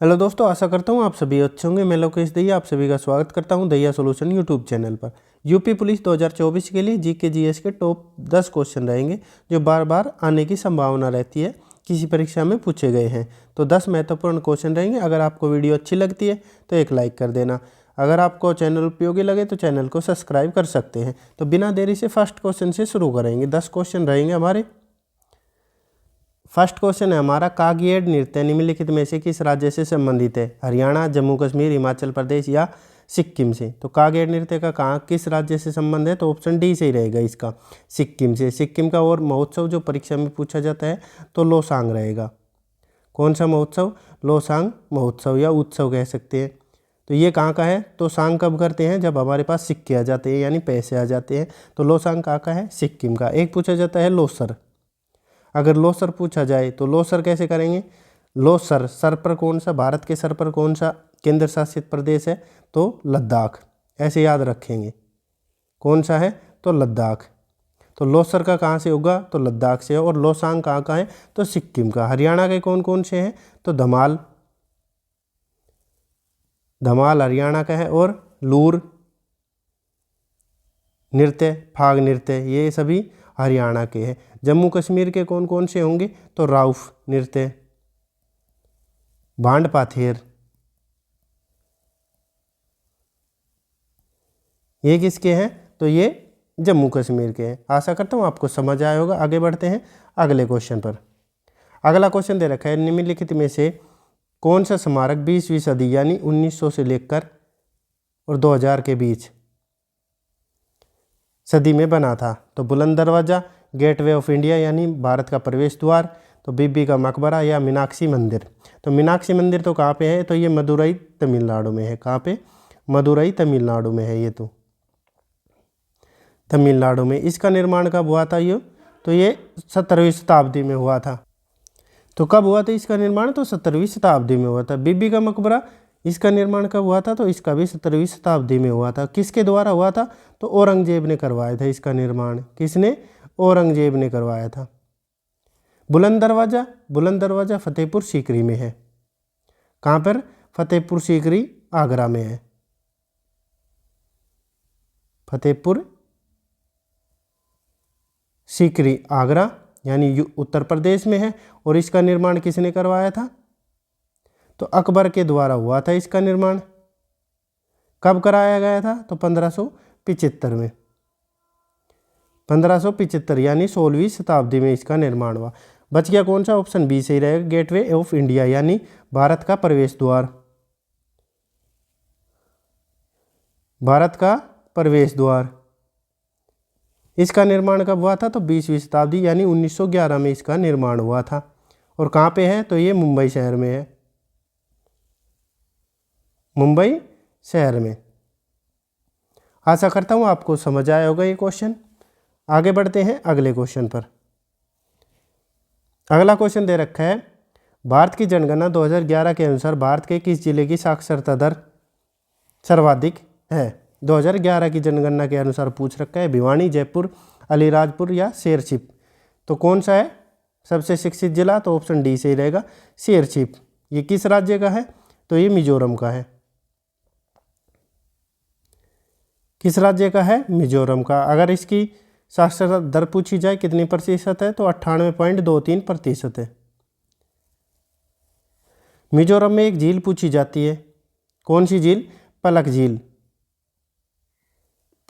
Hello दोस्तों, आशा करता हूँ आप सभी अच्छे होंगे। मैं लोकेश दहिया आप सभी का स्वागत करता हूँ दहिया सॉल्यूशन यूट्यूब चैनल पर। यूपी पुलिस 2024 के लिए जीके जीएस के टॉप 10 क्वेश्चन रहेंगे जो बार बार आने की संभावना रहती है, किसी परीक्षा में पूछे गए हैं। तो 10 महत्वपूर्ण क्वेश्चन रहेंगे। अगर आपको वीडियो अच्छी लगती है तो एक लाइक कर देना। अगर आपको चैनल उपयोगी लगे तो चैनल को सब्सक्राइब कर सकते हैं। तो बिना देरी से फर्स्ट क्वेश्चन से शुरू करेंगे। 10 क्वेश्चन रहेंगे हमारे। फर्स्ट क्वेश्चन है हमारा, कागियड नृत्य निम्नलिखित में से किस राज्य से संबंधित है? हरियाणा, जम्मू कश्मीर, हिमाचल प्रदेश या सिक्किम से? तो कागियड नृत्य का कहाँ किस राज्य से संबंध है? तो ऑप्शन डी से ही रहेगा इसका, सिक्किम से। सिक्किम का और महोत्सव जो परीक्षा में पूछा जाता है तो लोसांग रहेगा। कौन सा महोत्सव? लोसांग महोत्सव या उत्सव कह सकते हैं। तो ये कहाँ का है? तो सांग कब करते हैं? जब हमारे पास सिक्के आ जाते हैं यानी पैसे आ जाते हैं। तो लोसांग कहाँ का है? सिक्किम का। एक पूछा जाता है लोसर। अगर लोसर पूछा जाए तो लोसर कैसे करेंगे? लोसर सर पर कौन सा, भारत के सर पर कौन सा केंद्र शासित प्रदेश है? तो लद्दाख। ऐसे याद रखेंगे। कौन सा है? तो लद्दाख। तो लोसर का कहाँ से होगा? तो लद्दाख से। और लोसांग कहाँ का है? तो सिक्किम का। हरियाणा के कौन कौन से हैं? तो धमाल, धमाल हरियाणा का है। और लूर नृत्य, फाग नृत्य, ये सभी हरियाणा के हैं। जम्मू कश्मीर के कौन कौन से होंगे? तो राउफ नृत्य, भांड पाथेर, ये किसके हैं? तो ये जम्मू कश्मीर के हैं। आशा करता हूँ आपको समझ आया होगा। आगे बढ़ते हैं अगले क्वेश्चन पर। अगला क्वेश्चन दे रखा है, निम्नलिखित में से कौन सा स्मारक 20वीं सदी यानी 1900 से लेकर और 2000 के बीच सदी में बना था? तो बुलंद दरवाज़ा, गेटवे ऑफ इंडिया यानी भारत का प्रवेश द्वार, तो बीबी का मकबरा या मीनाक्षी मंदिर? तो मीनाक्षी मंदिर तो कहाँ पे है? तो ये मदुरई तमिलनाडु में है। कहाँ पे? मदुरई तमिलनाडु में है। ये तो तमिलनाडु में। इसका निर्माण कब हुआ था ये? तो ये 17वीं शताब्दी में हुआ था। तो कब हुआ था इसका निर्माण? तो 17वीं शताब्दी में हुआ था। बीबी का मकबरा, इसका निर्माण कब हुआ था? तो इसका भी 17वीं शताब्दी में हुआ था। किसके द्वारा हुआ था? तो औरंगजेब ने करवाया था इसका निर्माण। किसने? औरंगजेब ने करवाया था। बुलंद दरवाज़ा, बुलंद दरवाज़ा फतेहपुर सीकरी में है। कहाँ पर? फतेहपुर सीकरी आगरा में है। फतेहपुर सीकरी आगरा यानी उत्तर प्रदेश में है। और इसका निर्माण किसने करवाया था? तो अकबर के द्वारा हुआ था इसका निर्माण। कब कराया गया था? तो 1575 में। 1575 यानी 16वीं शताब्दी में इसका निर्माण हुआ। बच गया कौन सा? ऑप्शन बी सही रहेगा, गेटवे ऑफ इंडिया यानी भारत का प्रवेश द्वार। भारत का प्रवेश द्वार। इसका निर्माण कब हुआ था? तो 20वीं शताब्दी यानी 1911 में इसका निर्माण हुआ था। और कहाँ पे है? तो ये मुंबई शहर में है। मुंबई शहर में। आशा करता हूँ आपको समझ आया होगा ये क्वेश्चन। आगे बढ़ते हैं अगले क्वेश्चन पर। अगला क्वेश्चन दे रखा है, भारत की जनगणना 2011 के अनुसार भारत के किस जिले की साक्षरता दर सर्वाधिक है? 2011 की जनगणना के अनुसार पूछ रखा है, भिवानी, जयपुर, अलीराजपुर या शेरछिप? तो कौन सा है सबसे शिक्षित जिला? तो ऑप्शन डी से ही रहेगा, शेरछिप। ये किस राज्य का है? तो ये मिजोरम का है। किस राज्य का है? मिजोरम का। अगर इसकी साक्षरता दर पूछी जाए कितनी प्रतिशत है? तो 98.23% है। मिजोरम में एक झील पूछी जाती है। कौन सी झील? पलक झील।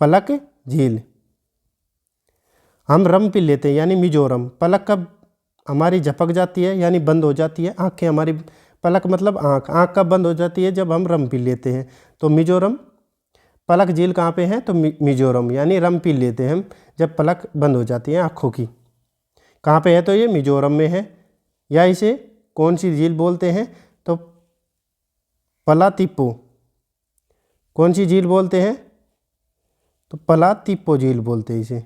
पलक झील। हम रम पी लेते हैं यानी मिजोरम। पलक कब हमारी झपक जाती है यानी बंद हो जाती है आंखें हमारी? पलक मतलब आंख। आंख कब बंद हो जाती है? जब हम रम पी लेते हैं। तो मिजोरम पलक झील कहाँ पे है? तो मिजोरम यानी रम पी लेते हैं हम जब पलक बंद हो जाती है आँखों की। कहाँ पे है? तो ये मिजोरम में है। या इसे कौन सी झील बोलते हैं? तो पलातिप्पो। कौन सी झील बोलते हैं? तो पलातिप्पो झील बोलते हैं इसे।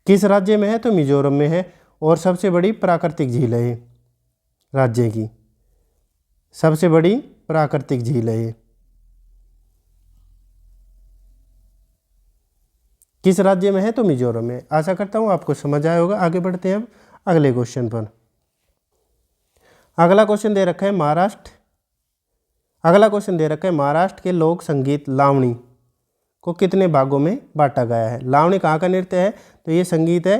किस राज्य में है? तो मिजोरम में है। और सबसे बड़ी प्राकृतिक झील है ये, राज्य की सबसे बड़ी प्राकृतिक झील है ये। किस राज्य में है? तो मिजोरम में। आशा करता हूँ आपको समझ आया होगा। आगे बढ़ते हैं अब अगले क्वेश्चन पर। अगला क्वेश्चन दे रखा है महाराष्ट्र के लोक संगीत लावणी को कितने भागों में बांटा गया है। लावणी कहाँ का नृत्य है, तो ये संगीत है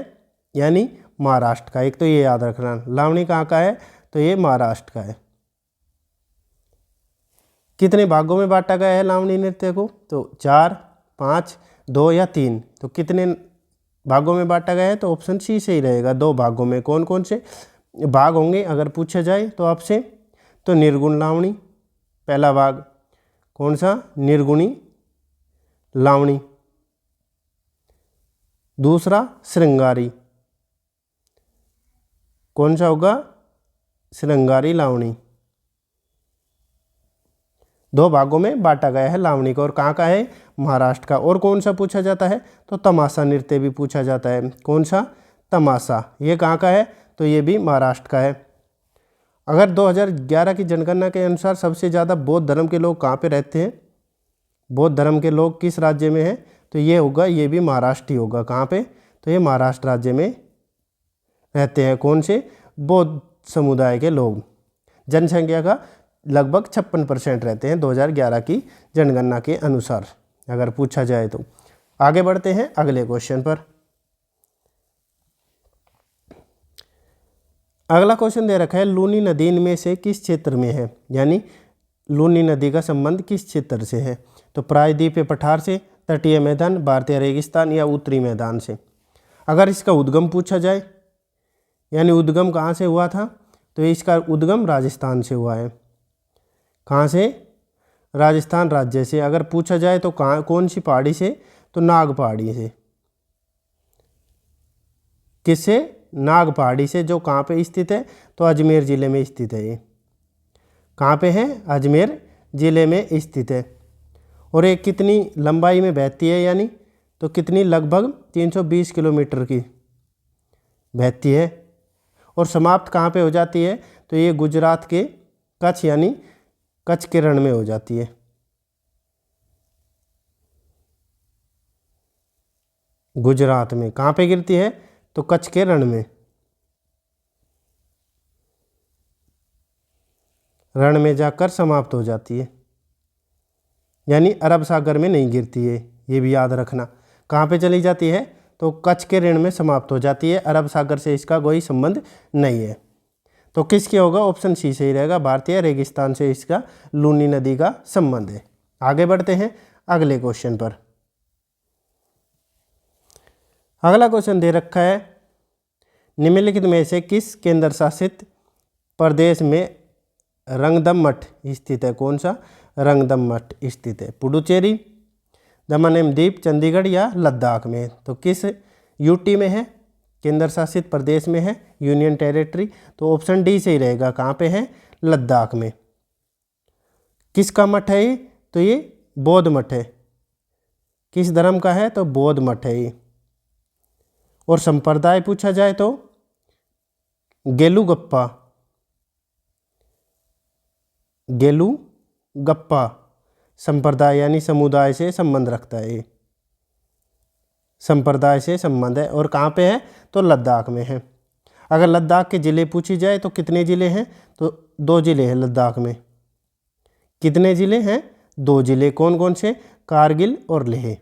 यानी महाराष्ट्र का। एक तो ये याद रखना, लावणी कहाँ का है, तो ये महाराष्ट्र का है। कितने भागों में बांटा गया है लावणी नृत्य को, तो 4, 5, 2 या 3। तो कितने भागों में बांटा गया है, तो ऑप्शन सी सही रहेगा, 2 भागों में। कौन कौन से भाग होंगे अगर पूछा जाए तो आपसे, तो निर्गुण लावणी पहला भाग, कौन सा, निर्गुणी लावणी। दूसरा श्रृंगारी, कौन सा होगा, श्रृंगारी लावणी। 2 भागों में बांटा गया है लावणी को, और कहाँ का है, महाराष्ट्र का। और कौन सा पूछा जाता है, तो तमाशा नृत्य भी पूछा जाता है। कौन सा, तमाशा, ये कहाँ का है, तो ये भी महाराष्ट्र का है। अगर 2011 की जनगणना के अनुसार सबसे ज़्यादा बौद्ध धर्म के लोग कहाँ पे रहते हैं, बौद्ध धर्म के लोग किस राज्य में हैं, तो ये होगा, ये भी महाराष्ट्र ही होगा। कहाँ पे, तो ये महाराष्ट्र राज्य में रहते हैं। कौन से, बौद्ध समुदाय के लोग। जनसंख्या का लगभग 56% रहते हैं 2011 की जनगणना के अनुसार, अगर पूछा जाए तो। आगे बढ़ते हैं अगले क्वेश्चन पर। अगला क्वेश्चन दे रखा है, लूनी नदी इनमें से किस क्षेत्र में है, यानी लूनी नदी का संबंध किस क्षेत्र से है, तो प्रायद्वीपीय पठार से, तटीय मैदान, भारतीय रेगिस्तान या उत्तरी मैदान से। अगर इसका उद्गम पूछा जाए, यानी उद्गम कहाँ से हुआ था, तो इसका उद्गम राजस्थान से हुआ है। कहाँ से, राजस्थान राज्य से। अगर पूछा जाए तो कहाँ, कौन सी पहाड़ी से, तो नाग पहाड़ी से। किससे, नाग पहाड़ी से, जो कहाँ पे स्थित है, तो अजमेर ज़िले में स्थित है। ये कहाँ पे है, अजमेर ज़िले में स्थित है। और ये कितनी लंबाई में बहती है, यानी तो कितनी, लगभग 320 किलोमीटर की बहती है। और समाप्त कहाँ पे हो जाती है, तो ये गुजरात के कच्छ, यानी कच्छ के रण में हो जाती है। गुजरात में कहाँ पे गिरती है, तो कच्छ के रण में, रण में जाकर समाप्त हो जाती है, यानी अरब सागर में नहीं गिरती है। ये भी याद रखना, कहाँ पे चली जाती है, तो कच्छ के ऋण में समाप्त हो जाती है। अरब सागर से इसका कोई संबंध नहीं है। तो किसके होगा, ऑप्शन सी सही रहेगा, भारतीय रेगिस्तान से इसका लूनी नदी का संबंध है। आगे बढ़ते हैं अगले क्वेश्चन पर। अगला क्वेश्चन दे रखा है, निम्नलिखित में से किस केंद्र शासित प्रदेश में रंगदम स्थित है। कौन सा, रंगदम स्थित है, पुडुचेरी, दमन एवं दीप, चंडीगढ़ या लद्दाख में। तो किस यूटी में है, केंद्र शासित प्रदेश में है, यूनियन टेरिटरी। तो ऑप्शन डी सही रहेगा, कहाँ पे है, लद्दाख में। किसका मठ है ये, तो ये बौद्ध मठ है। किस धर्म का है, तो बौद्ध मठ है ये। और संप्रदाय पूछा जाए तो गेलुगप्पा, गेलुगप्पा संप्रदाय, यानी समुदाय से संबंध रखता है ये, संप्रदाय से संबंध है। और कहाँ पे है, तो लद्दाख में है। अगर लद्दाख के ज़िले पूछी जाए तो कितने ज़िले हैं, तो 2 ज़िले हैं लद्दाख में। कितने ज़िले हैं, 2 ज़िले। कौन कौन से, कारगिल और लेह।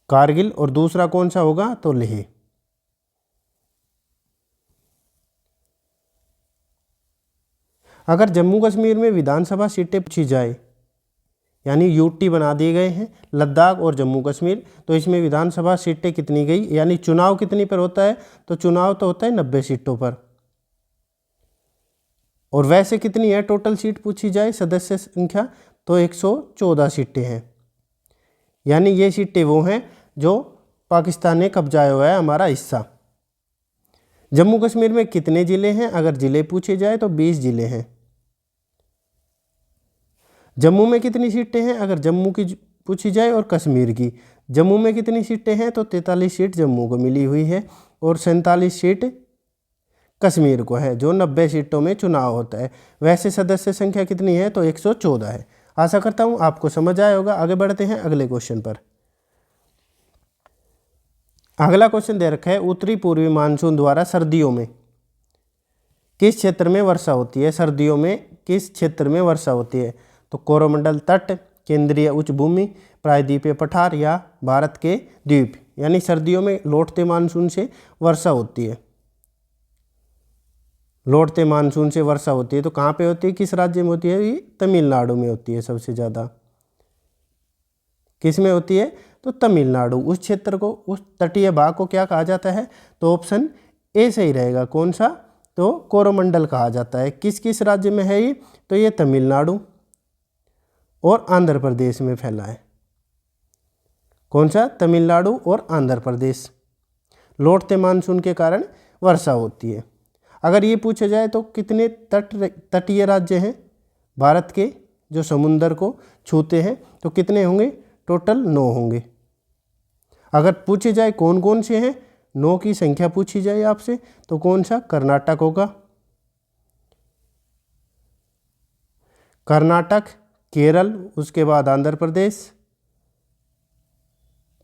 कारगिल, और दूसरा कौन सा होगा, तो लेह। अगर जम्मू कश्मीर में विधानसभा सीटें पूछी जाए, यानी यूटी बना दिए गए हैं लद्दाख और जम्मू कश्मीर, तो इसमें विधानसभा सीटें कितनी गई, यानी चुनाव कितनी पर होता है, तो चुनाव तो होता है 90 सीटों पर। और वैसे कितनी है टोटल सीट पूछी जाए, सदस्य संख्या, तो 114 सीटें हैं। यानी ये सीटें वो हैं जो पाकिस्तान ने कब्जाया हुआ है, हमारा हिस्सा। जम्मू कश्मीर में कितने ज़िले हैं, अगर ज़िले पूछे जाए तो 20 ज़िले हैं। जम्मू में कितनी सीटें हैं, अगर जम्मू की पूछी जाए, और कश्मीर की। जम्मू में कितनी सीटें हैं, तो 43 सीट जम्मू को मिली हुई है, और 47 सीट कश्मीर को है, जो 90 सीटों में चुनाव होता है। वैसे सदस्य संख्या कितनी है, तो 114 है। आशा करता हूँ आपको समझ आया होगा। आगे बढ़ते हैं अगले क्वेश्चन पर। अगला क्वेश्चन दे रखा है, उत्तरी पूर्वी मानसून द्वारा सर्दियों में किस क्षेत्र में वर्षा होती है? सर्दियों में किस क्षेत्र में वर्षा होती है? तो कोरोमंडल तट, केंद्रीय उच्च भूमि, प्रायद्वीपीय पठार या भारत के द्वीप। यानी सर्दियों में लौटते मानसून से वर्षा होती है। लौटते मानसून से वर्षा होती है तो कहाँ पे होती है, किस राज्य में होती है? ये तमिलनाडु में होती है सबसे ज़्यादा। किस में होती है? तो तमिलनाडु। उस क्षेत्र को, उस तटीय भाग को क्या कहा जाता है? तो ऑप्शन ए सही रहेगा। कौन सा? तो कोरोमंडल कहा जाता है। किस किस राज्य में है ये? तो ये तमिलनाडु और आंध्र प्रदेश में फैला है। कौन सा? तमिलनाडु और आंध्र प्रदेश। लौटते मानसून के कारण वर्षा होती है। अगर ये पूछा जाए तो कितने तटीय राज्य हैं भारत के जो समुंदर को छूते हैं, तो कितने होंगे? टोटल 9 होंगे। अगर पूछे जाए कौन कौन से हैं, 9 की संख्या पूछी जाए आपसे, तो कौन सा? कर्नाटक होगा। कर्नाटक, केरल, उसके बाद आंध्र प्रदेश,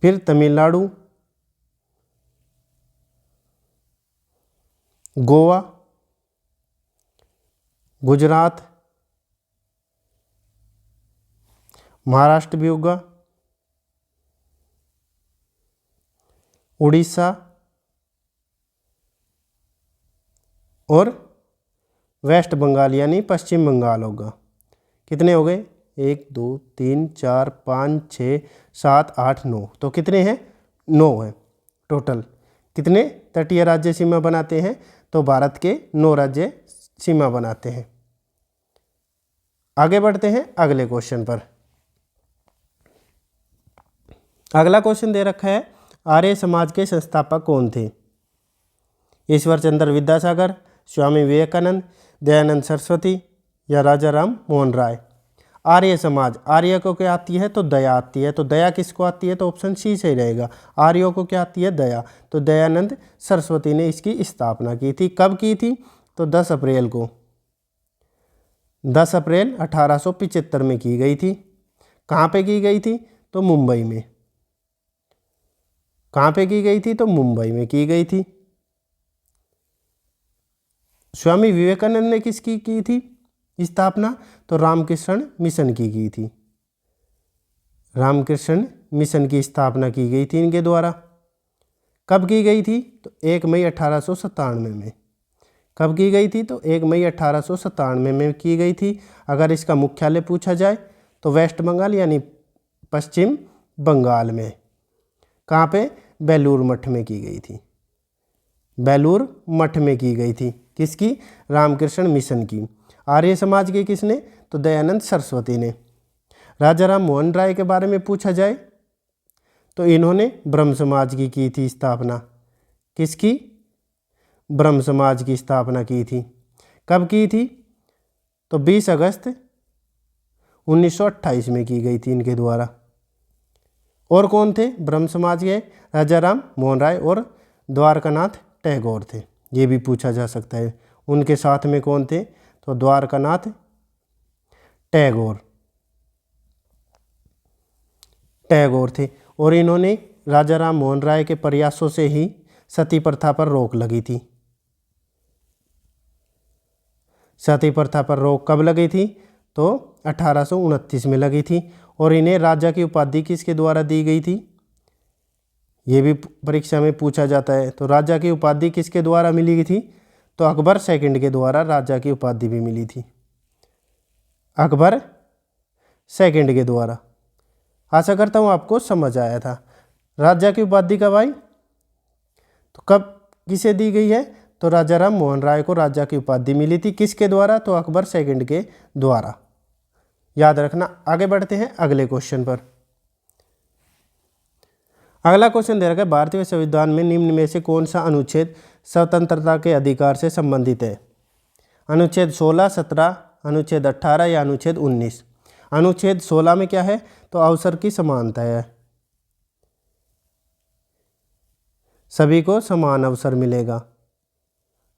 फिर तमिलनाडु, गोवा, गुजरात, महाराष्ट्र भी होगा, उड़ीसा और वेस्ट बंगाल यानी पश्चिम बंगाल होगा। कितने हो गए? 1 2 3 4 5 6 7 8 9। तो कितने हैं? 9 हैं टोटल। कितने तटीय राज्य सीमा बनाते हैं? तो भारत के 9 राज्य सीमा बनाते हैं। आगे बढ़ते हैं अगले क्वेश्चन पर। अगला क्वेश्चन दे रखा है, आर्य समाज के संस्थापक कौन थे? ईश्वर चंद्र विद्यासागर, स्वामी विवेकानंद, दयानंद सरस्वती या राजा राम मोहन राय। आर्य समाज, आर्य को क्या आती है? तो दया आती है। तो दया किसको आती है? तो ऑप्शन सी सही रहेगा। आर्यों को क्या आती है? दया। तो दयानंद सरस्वती ने इसकी स्थापना की थी। कब की थी? तो 10 अप्रैल को, 10 अप्रैल 1875 में की गई थी। कहाँ पे की गई थी? तो मुंबई में। कहाँ पे की गई थी? तो मुंबई में की गई थी। स्वामी विवेकानंद ने किसकी की थी स्थापना? तो रामकृष्ण मिशन की थी। रामकृष्ण मिशन की स्थापना की गई थी इनके द्वारा। कब की गई थी? तो 1 मई 1897 में। कब की गई थी? तो 1 मई 1897 में की गई थी। अगर इसका मुख्यालय पूछा जाए तो वेस्ट बंगाल यानी पश्चिम बंगाल में। कहाँ पे? बेलूर मठ में की गई थी। बेलूर मठ में की गई थी। किसकी? रामकृष्ण मिशन की। आर्य समाज की किसने? तो दयानंद सरस्वती ने। राजा राम मोहन राय के बारे में पूछा जाए तो इन्होंने ब्रह्म समाज की थी स्थापना। किसकी? ब्रह्म समाज की स्थापना की थी। कब की थी? तो 20 अगस्त 1928 में की गई थी इनके द्वारा। और कौन थे ब्रह्म समाज के? राजा राम मोहन राय और द्वारकानाथ टैगोर थे। ये भी पूछा जा सकता है। उनके साथ में कौन थे? तो द्वारकानाथ टैगोर थे। और इन्होंने राजा राम मोहन राय के प्रयासों से ही सती प्रथा पर रोक लगी थी। सती प्रथा पर रोक कब लगी थी? तो 1829 में लगी थी। और इन्हें राजा की उपाधि किसके द्वारा दी गई थी? ये भी परीक्षा में पूछा जाता है। तो राजा की उपाधि किसके द्वारा मिली थी? तो अकबर सेकंड के द्वारा राजा की उपाधि भी मिली थी। अकबर सेकंड के द्वारा। आशा करता हूँ आपको समझ आया था। राजा की उपाधि कब आई? तो कब किसे दी गई है? तो राजा राम मोहन राय को राजा की उपाधि मिली थी। किसके द्वारा? तो अकबर सेकंड के द्वारा। याद रखना। आगे बढ़ते हैं अगले क्वेश्चन पर। अगला क्वेश्चन दे रखा है, भारतीय संविधान में निम्न में से कौन सा अनुच्छेद स्वतंत्रता के अधिकार से संबंधित है? अनुच्छेद 16, 17, अनुच्छेद 18 या अनुच्छेद 19? अनुच्छेद 16 में क्या है? तो अवसर की समानता है, सभी को समान अवसर मिलेगा,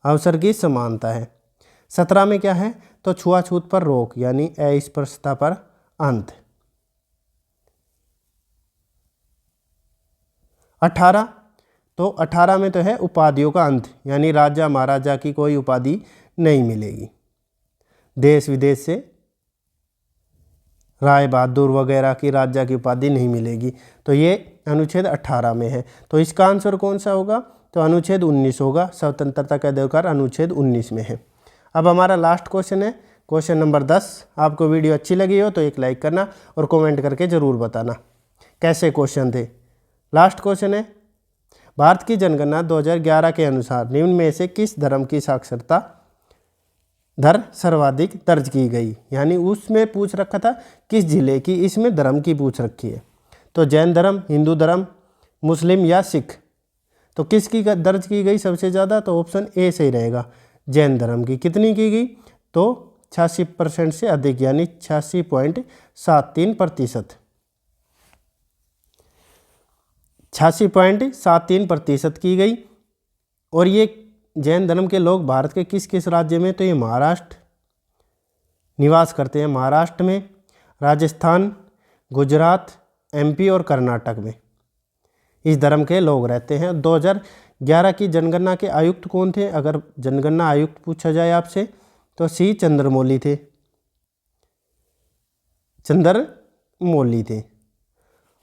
अवसर की समानता है। 17 में क्या है? तो छुआछूत पर रोक यानी अस्पृश्यता पर अंत। 18 में तो है उपाधियों का अंत यानी राजा महाराजा की कोई उपाधि नहीं मिलेगी। देश विदेश से राय बहादुर वगैरह की राजा की उपाधि नहीं मिलेगी। तो ये अनुच्छेद 18 में है। तो इसका आंसर कौन सा होगा? तो अनुच्छेद 19 होगा। स्वतंत्रता का अधिकार अनुच्छेद 19 में है। अब हमारा लास्ट क्वेश्चन है, क्वेश्चन नंबर 10। आपको वीडियो अच्छी लगी हो तो एक लाइक करना और कमेंट करके ज़रूर बताना कैसे क्वेश्चन थे। लास्ट क्वेश्चन है, भारत की जनगणना 2011 के अनुसार निम्न में से किस धर्म की साक्षरता दर सर्वाधिक दर्ज की गई? यानी उसमें पूछ रखा था किस जिले की, इसमें धर्म की पूछ रखी है। तो जैन धर्म, हिंदू धर्म, मुस्लिम या सिख। तो किसकी दर्ज की गई सबसे ज़्यादा? तो ऑप्शन ए सही रहेगा, जैन धर्म की। कितनी की गई? तो 86% से अधिक, यानी 86.73%। 86.73% की गई। और ये जैन धर्म के लोग भारत के किस किस राज्य में? तो ये महाराष्ट्र निवास करते हैं, महाराष्ट्र में, राजस्थान, गुजरात, एमपी और कर्नाटक में इस धर्म के लोग रहते हैं। 2011 की जनगणना के आयुक्त कौन थे? अगर जनगणना आयुक्त पूछा जाए आपसे तो सी चंद्रमौली थे, चंद्रमौली थे।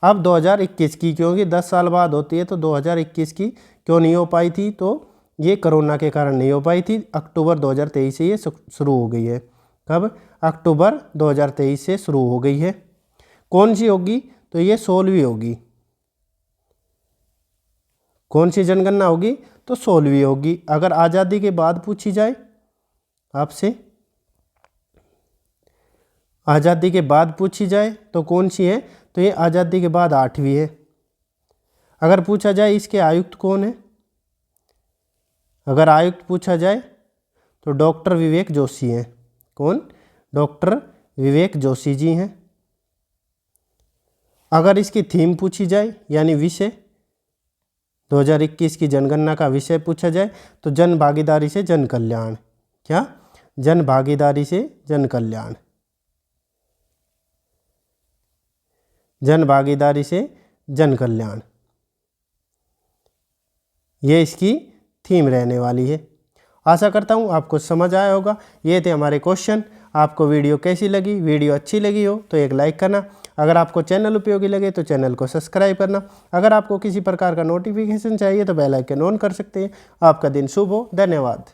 अब 2021 की, क्योंकि 10 साल बाद होती है, तो 2021 की क्यों नहीं हो पाई थी? तो ये कोरोना के कारण नहीं हो पाई थी। अक्टूबर 2023 से ये शुरू हो गई है। कब? अक्टूबर 2023 से शुरू हो गई है। कौन सी होगी? तो ये 16वीं होगी। कौन सी जनगणना होगी? तो 16वीं होगी। अगर आज़ादी के बाद पूछी जाए आपसे, आज़ादी के बाद पूछी जाए तो कौन सी है? तो ये आज़ादी के बाद 8वीं है। अगर पूछा जाए इसके आयुक्त कौन है, अगर आयुक्त पूछा जाए तो डॉक्टर विवेक जोशी हैं। कौन? डॉक्टर विवेक जोशी जी हैं। अगर इसकी थीम पूछी जाए, यानी विषय, 2021 की जनगणना का विषय पूछा जाए तो जन भागीदारी से जन कल्याण। क्या? जन भागीदारी से जन कल्याण। जन भागीदारी से जन कल्याण, ये इसकी थीम रहने वाली है। आशा करता हूँ आपको समझ आया होगा। ये थे हमारे क्वेश्चन। आपको वीडियो कैसी लगी? वीडियो अच्छी लगी हो तो एक लाइक करना। अगर आपको चैनल उपयोगी लगे तो चैनल को सब्सक्राइब करना। अगर आपको किसी प्रकार का नोटिफिकेशन चाहिए तो बेल आइकन ऑन कर सकते हैं। आपका दिन शुभ हो। धन्यवाद।